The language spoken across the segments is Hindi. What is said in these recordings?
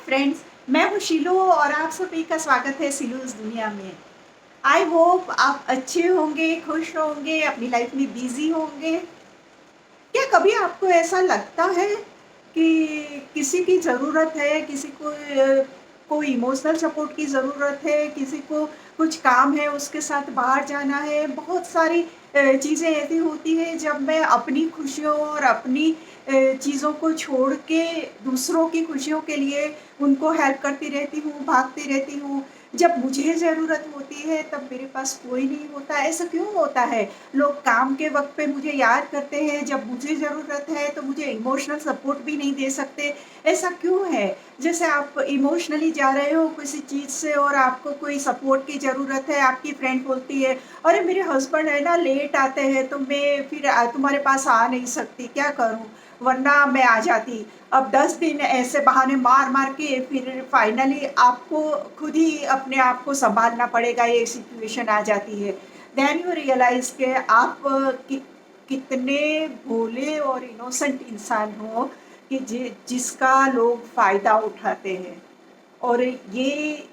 फ्रेंड्स, मैं हूँ शीलो और आप सभी का स्वागत है शीलोज़ दुनिया में। आई होप आप अच्छे होंगे, खुश होंगे, अपनी लाइफ में बिज़ी होंगे। क्या कभी आपको ऐसा लगता है कि किसी की ज़रूरत है, किसी को कोई इमोशनल सपोर्ट की ज़रूरत है, किसी को कुछ काम है, उसके साथ बाहर जाना है, बहुत सारी चीज़ें ऐसी होती हैं जब मैं अपनी खुशियों और अपनी चीज़ों को छोड़ के दूसरों की खुशियों के लिए उनको हेल्प करती रहती हूँ, भागती रहती हूँ। जब मुझे ज़रूरत होती है तब मेरे पास कोई नहीं होता, ऐसा क्यों होता है? लोग काम के वक़्त पे मुझे याद करते हैं, जब मुझे ज़रूरत है तो मुझे इमोशनल सपोर्ट भी नहीं दे सकते, ऐसा क्यों है? जैसे आप इमोशनली जा रहे हो किसी चीज़ से और आपको कोई सपोर्ट की ज़रूरत है, आपकी फ्रेंड बोलती है, "अरे! मेरे हस्बैंड है ना लेट आते हैं तो मैं फिर तुम्हारे पास आ नहीं सकती, क्या करूँ? वरना मैं आ जाती।" अब 10 दिन ऐसे बहाने मार-मार के फिर फाइनली आपको खुद ही अपने आप को सँभालना पड़ेगा, ये सिचुएशन आ जाती है। देन यू रियलाइज़ के आप कितने भोले और इनोसेंट इंसान हो कि जिसका लोग फ़ायदा उठाते हैं। और ये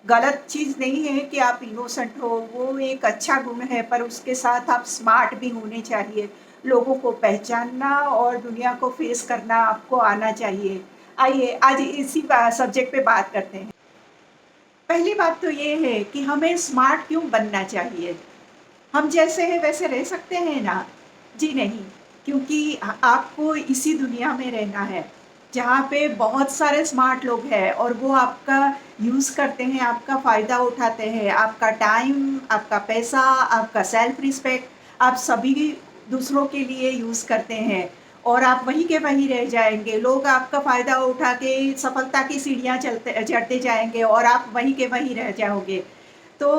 गलत चीज़ नहीं है कि आप इनोसेंट हो, वो एक अच्छा गुण है, पर उसके साथ आप स्मार्ट भी होने चाहिए। लोगों को पहचानना और दुनिया को फेस करना आपको आना चाहिए। आइए आज इसी सब्जेक्ट पे बात करते हैं। पहली बात तो ये है कि हमें स्मार्ट क्यों बनना चाहिए? हम जैसे हैं वैसे रह सकते हैं ना? जी नहीं, क्योंकि आपको इसी दुनिया में रहना है, जहाँ पे बहुत सारे स्मार्ट लोग हैं और वो आपका यूज़ करते हैं, आपका फ़ायदा उठाते हैं, आपका टाइम, आपका पैसा, आपका सेल्फ रिस्पेक्ट, आप सभी दूसरों के लिए यूज़ करते हैं और आप वहीं के वहीं रह जाएँगे। लोग आपका फ़ायदा उठा के सफलता की सीढ़ियाँ चढ़ते जाएँगे और आप वहीं के वहीं रह जाओगे। तो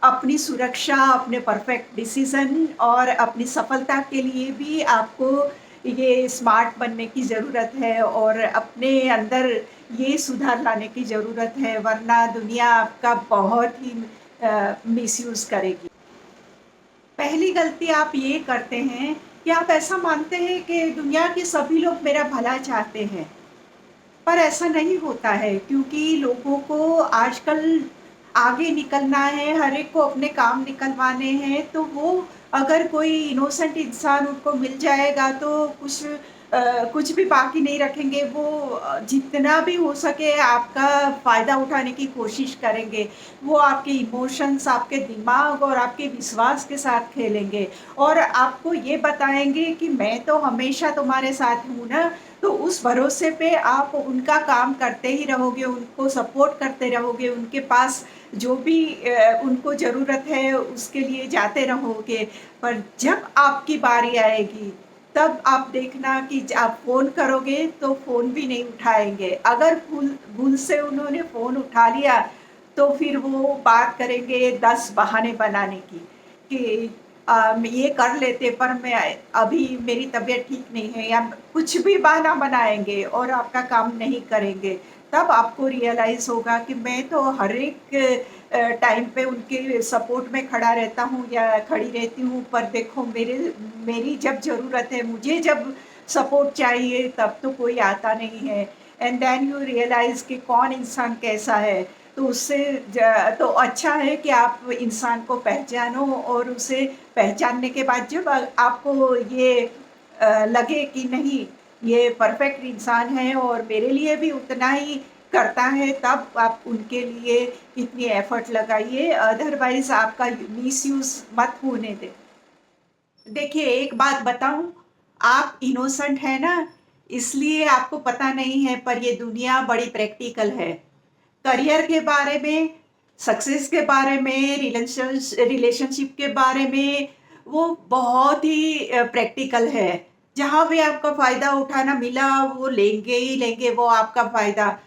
अपनी सुरक्षा, अपने परफेक्ट डिसीज़न और अपनी सफलता के लिए भी आपको ये स्मार्ट बनने की ज़रूरत है और अपने अंदर ये सुधार लाने की ज़रूरत है, वरना दुनिया आपका बहुत ही मिसयूज़ करेगी। पहली गलती आप ये करते हैं कि आप ऐसा मानते हैं कि दुनिया के सभी लोग मेरा भला चाहते हैं। पर ऐसा नहीं होता है क्योंकि लोगों को आजकल आगे निकलना है, हर एक को अपने काम निकलवाने हैं, तो वो अगर कोई इनोसेंट इंसान उनको मिल जाएगा तो कुछ भी बाकी नहीं रखेंगे। वो जितना भी हो सके आपका फ़ायदा उठाने की कोशिश करेंगे। वो आपके इमोशंस, आपके दिमाग और आपके विश्वास के साथ खेलेंगे और आपको ये बताएँगे कि मैं तो हमेशा तुम्हारे साथ हूँ ना, तो उस भरोसे पे आप उनका काम करते ही रहोगे, उनको सपोर्ट करते रहोगे, उनके पास जो भी उनको ज़रूरत है उसके लिए जाते रहोगे। पर जब आपकी बारी आएगी, तब आप देखना कि आप फ़ोन करोगे तो फ़ोन भी नहीं उठाएँगे। अगर भूल भूल से उन्होंने फ़ोन उठा लिया, तो फिर वो बात करेंगे 10 बहाने बनाने की, कि ये कर लेते पर मैं अभी मेरी तबीयत ठीक नहीं है या कुछ भी बहाना बनाएँगे और आपका काम नहीं करेंगे। तब आपको रियलाइज़ होगा कि मैं तो हर एक टाइम पे उनके सपोर्ट में खड़ा रहता हूँ या खड़ी रहती हूँ, पर देखो मेरी जब ज़रूरत है, मुझे जब सपोर्ट चाहिए तब तो कोई आता नहीं है। एंड देन यू रियलाइज़ कि कौन इंसान कैसा है। तो उससे तो अच्छा है कि आप इंसान को पहचानो और उसे पहचानने के बाद जब आपको ये लगे कि नहीं, ये परफेक्ट इंसान है और मेरे लिए भी उतना ही करता है, तब आप उनके लिए इतनी एफर्ट लगाइए, अदरवाइज़ आपका मिसयूज़ मत होने दें। देखिए, एक बात बताऊँ, आप इनोसेंट हैं ना, इसलिए आपको पता नहीं है, पर ये दुनिया बड़ी प्रैक्टिकल है। करियर के बारे में, सक्सेस के बारे में, रिलेशनशिप के बारे में, वो बहुत ही प्रैक्टिकल है। जहाँ भी आपका फ़ायदा उठाना मिला, वो लेंगे ही लेंगे वो आपका फ़ायदा।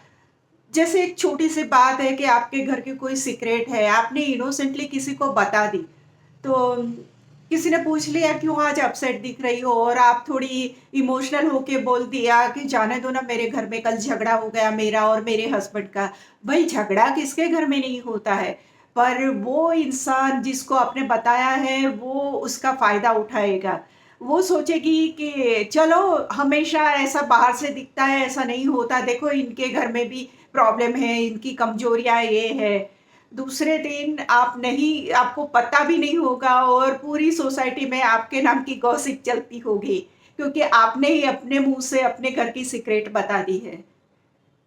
जैसे एक छोटी-सी बात है कि आपके घर की कोई सीक्रेट है, आपने इनोसेंटली किसी को बता दी, तो किसी ने पूछ लिया क्यों आज अपसेट दिख रही हो और आप थोड़ी इमोशनल होके बोल दिया कि जाने दो ना, मेरे घर में कल झगड़ा हो गया मेरा और मेरे हस्बैंड का। भई झगड़ा किसके घर में नहीं होता है, पर वो इंसान जिसको आपने बताया है वो उसका फ़ायदा उठाएगा। वो सोचेगी कि चलो हमेशा ऐसा बाहर से दिखता है, ऐसा नहीं होता, देखो इनके घर में भी प्रॉब्लम है, इनकी कमज़ोरियाँ ये है। दूसरे दिन आप नहीं आपको पता भी नहीं होगा और पूरी सोसाइटी में आपके नाम की गॉसिप चलती होगी, क्योंकि आपने ही अपने मुँह से अपने घर की सीक्रेट बता दी है।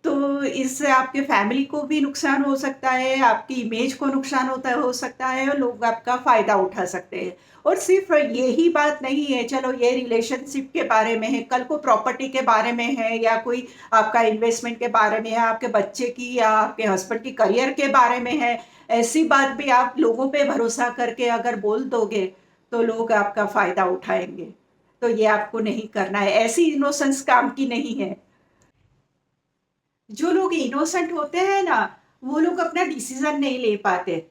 तो इससे आपके फैमिली को भी नुकसान हो सकता है, आपकी इमेज को नुकसान होता हो सकता है और लोग आपका फ़ायदा उठा सकते हैं। और सिर्फ़ यही बात नहीं है, चलो ये रिलेशनशिप के बारे में है, कल को प्रॉपर्टी के बारे में है या कोई आपका इन्वेस्टमेंट के बारे में है, आपके बच्चे की या आपके हस्बैंड की करियर के बारे में है। ऐसी बात भी आप लोगों पे भरोसा करके अगर बोल दोगे, तो लोग आपका फ़ायदा उठाएँगे। तो ये आपको नहीं करना है, ऐसी इनोसेंस काम की नहीं है। जो लोग इनोसेंट होते हैं ना, वो लोग अपना डिसीज़न नहीं ले पाते।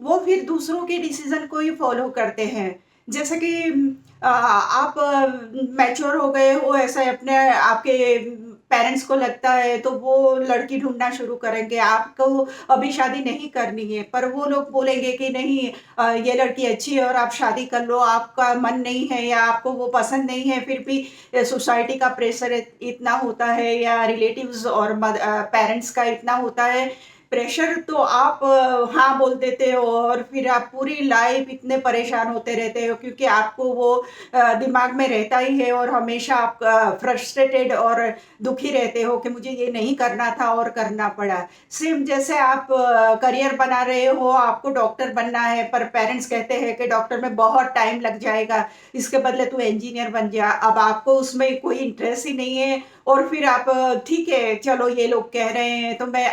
वो फिर दूसरों के डिसीज़न को ही फ़ॉलो करते हैं। जैसे कि आप मैच्योर हो गए हो, ऐसे अपने आपके पेरेंट्स को लगता है तो वो लड़की ढूँढना शुरू करेंगे। आपको अभी शादी नहीं करनी है, पर वो लोग बोलेंगे कि नहीं, ये लड़की अच्छी है और आप शादी कर लो, आपका मन नहीं है या आपको वो पसंद नहीं है, फिर भी सोसाइटी का प्रेशर इतना होता है या रिलेटिव्स और पेरेंट्स का इतना होता है प्रेशर, तो आप हाँ बोल देते हो और फिर आप पूरी लाइफ इतने परेशान होते रहते हो, क्योंकि आपको वो दिमाग में रहता ही है और हमेशा आप फ्रस्ट्रेटेड और दुखी रहते हो कि मुझे ये नहीं करना था और करना पड़ा। सेम जैसे आप करियर बना रहे हो, आपको डॉक्टर बनना है, पर पेरेंट्स कहते हैं कि डॉक्टर में बहुत टाइम लग जाएगा, इसके बदले तू इंजीनियर बन जा। अब आपको उसमें कोई इंटरेस्ट ही नहीं है और फिर आप ठीक है, चलो ये लोग कह रहे हैं तो मैं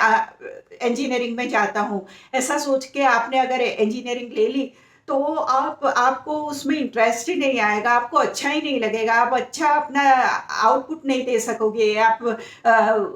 इंजीनियरिंग में जाता हूँ। ऐसा सोच के आपने अगर इंजीनियरिंग ले ली, तो आपको उसमें इंटरेस्ट ही नहीं आएगा, आपको अच्छा ही नहीं लगेगा, आप अच्छा अपना आउटपुट नहीं दे सकोगे, आप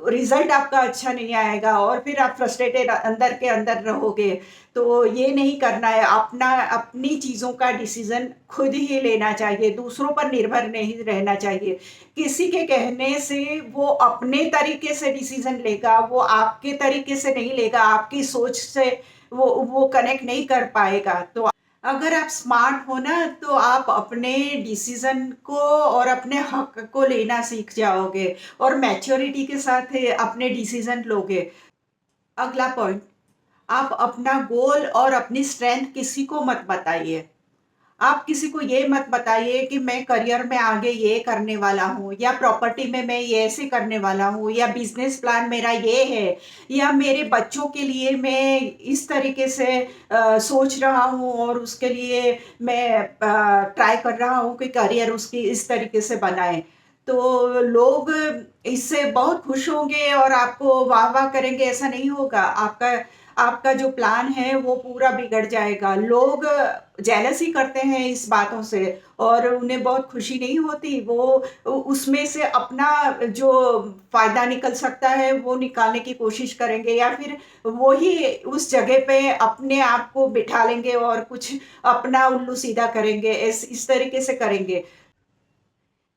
रिज़ल्ट आपका अच्छा नहीं आएगा और फिर आप फ्रस्ट्रेटेड अंदर के अंदर रहोगे। तो ये नहीं करना है, अपना अपनी चीज़ों का डिसीज़न खुद ही लेना चाहिए, दूसरों पर निर्भर नहीं रहना चाहिए। किसी के कहने से वो अपने तरीके से डिसीज़न लेगा, वो आपके तरीके से नहीं लेगा, आपकी सोच से वो कनेक्ट नहीं कर पाएगा। तो अगर आप स्मार्ट हो ना, तो आप अपने डिसीज़न को और अपने हक को लेना सीख जाओगे और मैच्योरिटी के साथ अपने डिसीज़न लोगे। अगला पॉइंट, आप अपना गोल और अपनी स्ट्रेंथ किसी को मत बताइए। आप किसी को ये मत बताइए कि मैं करियर में आगे ये करने वाला हूँ या प्रॉपर्टी में मैं ये ऐसे करने वाला हूँ या बिजनेस प्लान मेरा ये है या मेरे बच्चों के लिए मैं इस तरीके से सोच रहा हूँ और उसके लिए मैं ट्राई कर रहा हूँ कि करियर उसकी इस तरीके से बनाए। तो लोग इससे बहुत खुश होंगे और आपको वाह-वाह करेंगे, ऐसा नहीं होगा। आपका आपका जो प्लान है वो पूरा बिगड़ जाएगा। लोग जेलसी करते हैं इस बातों से और उन्हें बहुत खुशी नहीं होती। वो उसमें से अपना जो फ़ायदा निकल सकता है वो निकालने की कोशिश करेंगे या फिर वो ही उस जगह पे अपने आप को बिठा लेंगे और कुछ अपना उल्लू सीधा करेंगे, इस तरीके से करेंगे।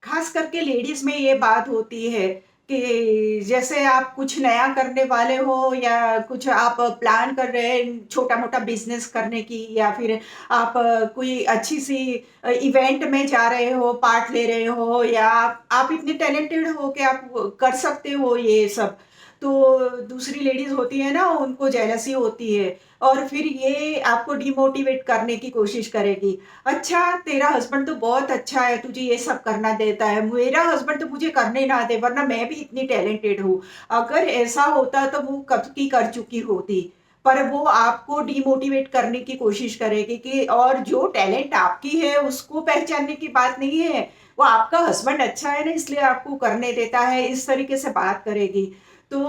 खास करके लेडीज़ में ये बात होती है कि जैसे आप कुछ नया करने वाले हो या कुछ आप प्लान कर रहे हैं छोटा-मोटा बिज़नेस करने की या फिर आप कोई अच्छी-सी इवेंट में जा रहे हो, पार्ट ले रहे हो या आप इतने टैलेंटेड हो कि आप कर सकते हो ये सब। तो दूसरी लेडीज़ होती है ना, उनको जेलसी होती है और फिर ये आपको डिमोटिवेट करने की कोशिश करेगी। अच्छा, तेरा हस्बैंड तो बहुत अच्छा है, तुझे ये सब करना देता है। मेरा हस्बैंड तो मुझे करने ना दे, वरना मैं भी इतनी टैलेंटेड हूँ। अगर ऐसा होता तो वो कब की कर चुकी होती। पर वो आपको डिमोटिवेट करने की कोशिश करेगी कि और जो टैलेंट आपकी है उसको पहचानने की बात नहीं है। वो आपका हस्बैंड अच्छा है ना, इसलिए आपको करने देता है, इस तरीके से बात करेगी। तो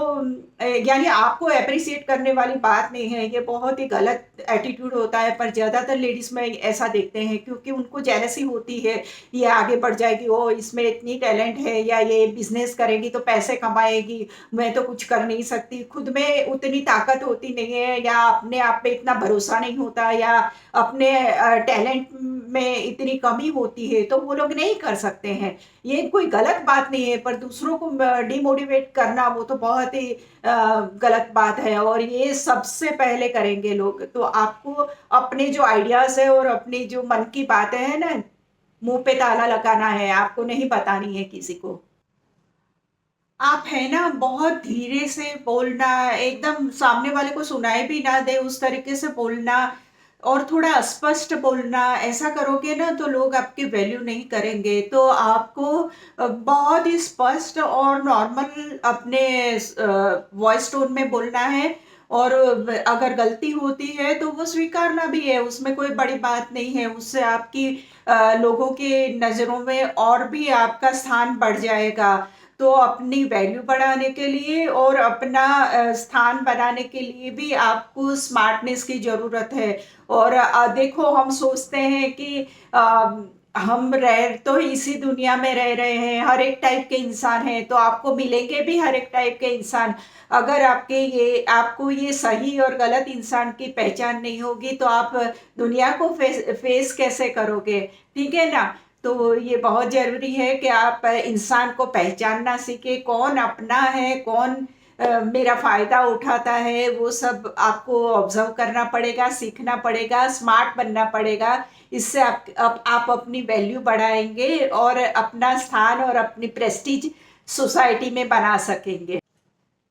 यानी आपको एप्रिशिएट करने वाली बात नहीं है, ये बहुत ही गलत एटीट्यूड होता है, पर ज़्यादातर लेडीज़ में ऐसा देखते हैं क्योंकि उनको जेलसी होती है, ये आगे बढ़ जाएगी, ओह! इसमें इतनी टैलेंट है या ये बिज़नेस करेगी तो पैसे कमाएगी, मैं तो कुछ कर नहीं सकती, खुद में उतनी ताकत होती नहीं है या अपने आप पे इतना भरोसा नहीं होता या अपने टैलेंट में इतनी कमी होती है, तो वो लोग नहीं कर सकते हैं। ये कोई गलत बात नहीं है, पर दूसरों को डिमोटिवेट करना वो तो बहुत ही गलत बात है और ये सबसे पहले करेंगे लोग। तो आपको अपने जो आइडियाज़ है और अपनी जो मन की बातें हैं ना, मुँह पे ताला लगाना है, आपको नहीं बतानी है किसी को। आप है ना बहुत धीरे से बोलना, एकदम सामने वाले को सुनाई भी ना दे उस तरीके से बोलना और थोड़ा स्पष्ट बोलना, ऐसा करोगे ना तो लोग आपकी वैल्यू नहीं करेंगे। तो आपको बहुत ही स्पष्ट और नॉर्मल अपने वॉइस टोन में बोलना है और अगर गलती होती है तो वो स्वीकारना भी है, उसमें कोई बड़ी बात नहीं है। उससे आपकी लोगों के नज़रों में और भी आपका स्थान बढ़ जाएगा। तो अपनी वैल्यू बढ़ाने के लिए और अपना स्थान बनाने के लिए भी आपको स्मार्टनेस की ज़रूरत है। और देखो हम सोचते हैं कि हम रह तो इसी दुनिया में रह रहे हैं, हर एक टाइप के इंसान हैं, तो आपको मिलेंगे भी हर एक टाइप के इंसान। अगर आपको ये सही और गलत इंसान की पहचान नहीं होगी तो आप दुनिया को फेस कैसे करोगे? ठीक है ना? तो ये बहुत ज़रूरी है कि आप इंसान को पहचानना सीखें, कौन अपना है, कौन मेरा फ़ायदा उठाता है, वो सब आपको ऑब्ज़र्व करना पड़ेगा, सीखना पड़ेगा, स्मार्ट बनना पड़ेगा। इससे आप अपनी वैल्यू बढ़ाएँगे और अपना स्थान और अपनी प्रेस्टीज सोसाइटी में बना सकेंगे।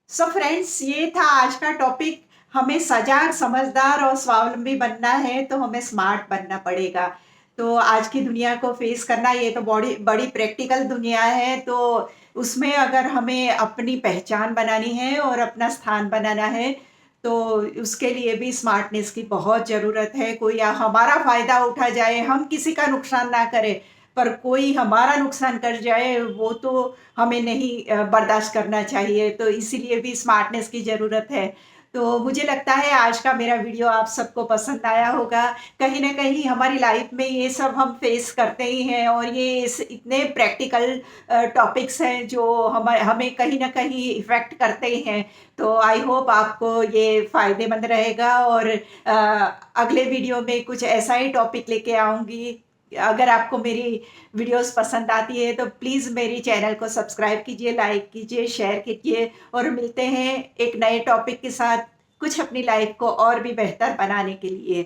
सो फ्रेंड्स, ये था आज का टॉपिक। हमें सजाग, समझदार और स्वावलंबी बनना है तो हमें स्मार्ट बनना पड़ेगा। तो आज की दुनिया को फेस करना, ये तो बड़ी बड़ी प्रैक्टिकल दुनिया है, तो उसमें अगर हमें अपनी पहचान बनानी है और अपना स्थान बनाना है तो उसके लिए भी स्मार्टनेस की बहुत ज़रूरत है। कोई हमारा फ़ायदा उठा जाए, हम किसी का नुकसान ना करें, पर कोई हमारा नुकसान कर जाए वो तो हमें नहीं बर्दाश्त करना चाहिए। तो इसीलिए भी स्मार्टनेस की ज़रूरत है। तो मुझे लगता है आज का मेरा वीडियो आप सबको पसंद आया होगा। कहीं न कहीं हमारी लाइफ में ये सब हम फेस करते ही हैं और ये इस इतने प्रैक्टिकल टॉपिक्स हैं जो हमें कहीं न कहीं इफ़ेक्ट करते ही हैं। तो आई होप आपको ये फ़ायदेमंद रहेगा और अगले वीडियो में कुछ ऐसा ही टॉपिक लेके आऊँगी। अगर आपको मेरी वीडियोस पसंद आती है तो प्लीज़ मेरी चैनल को सब्सक्राइब कीजिए, लाइक कीजिए, शेयर कीजिए और मिलते हैं एक नए टॉपिक के साथ, कुछ अपनी लाइफ को और भी बेहतर बनाने के लिए।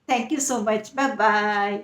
Thank you so much. Bye bye.